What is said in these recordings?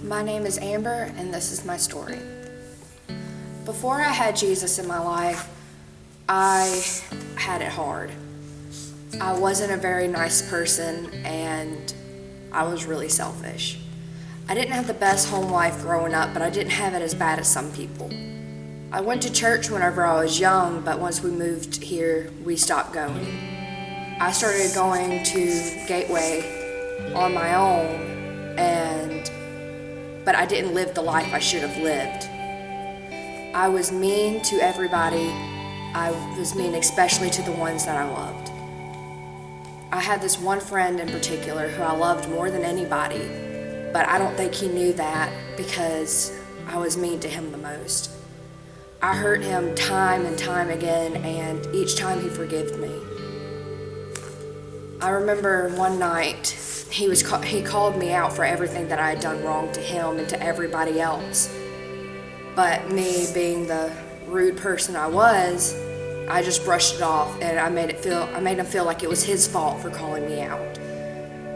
My name is Amber, and this is my story. Before I had Jesus in my life, I had it hard. I wasn't a very nice person, and I was really selfish. I didn't have the best home life growing up, but I didn't have it as bad as some people. I went to church whenever I was young, but once we moved here, we stopped going. I started going to Gateway on my own, but I didn't live the life I should have lived. I was mean to everybody. I was mean especially to the ones that I loved. I had this one friend in particular who I loved more than anybody, but I don't think he knew that because I was mean to him the most. I hurt him time and time again, and each time he forgave me. I remember one night he called me out for everything that I had done wrong to him and to everybody else. But me being the rude person I was, I just brushed it off, and I made him feel like it was his fault for calling me out.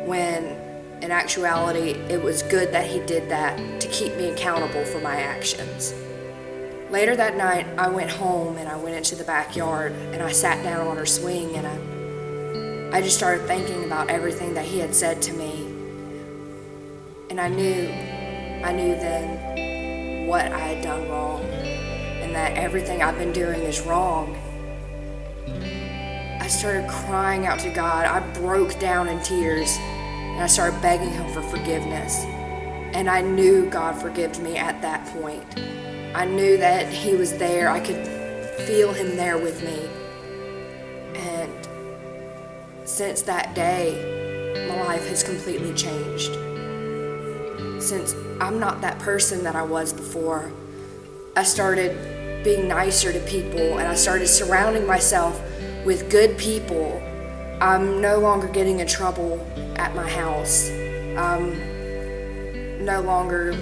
When in actuality, it was good that he did that to keep me accountable for my actions. Later that night, I went home and I went into the backyard and I sat down on her swing, and I just started thinking about everything that he had said to me. And I knew then what I had done wrong, and that everything I've been doing is wrong. I started crying out to God. I broke down in tears, and I started begging him for forgiveness. And I knew God forgave me at that point. I knew that he was there. I could feel him there with me. And since that day, my life has completely changed. Since I'm not that person that I was before, I started being nicer to people, and I started surrounding myself with good people. I'm no longer getting in trouble at my house. I'm no longer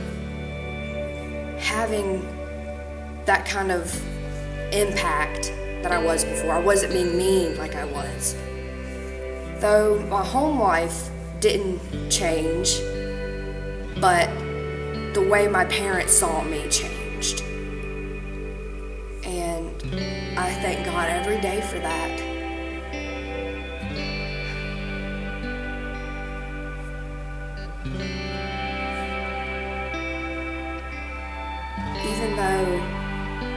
having that kind of impact that I was before. I wasn't being mean like I was. Though my home life didn't change, but the way my parents saw me changed. And I thank God every day for that. Even though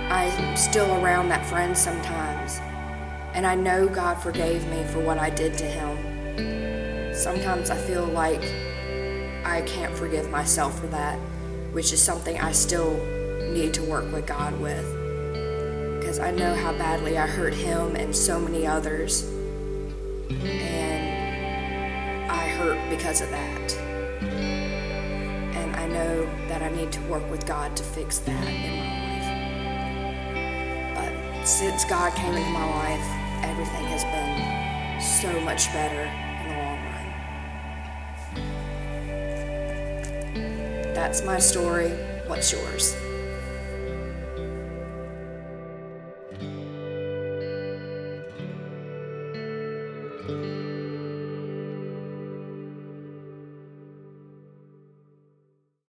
I'm still around that friend sometimes, and I know God forgave me for what I did to him, sometimes I feel like I can't forgive myself for that, which is something I still need to work with God with, because I know how badly I hurt him and so many others, and I hurt because of that. And I know that I need to work with God to fix that in my life. But since God came into my life, everything has been so much better in the long run. That's my story. What's yours?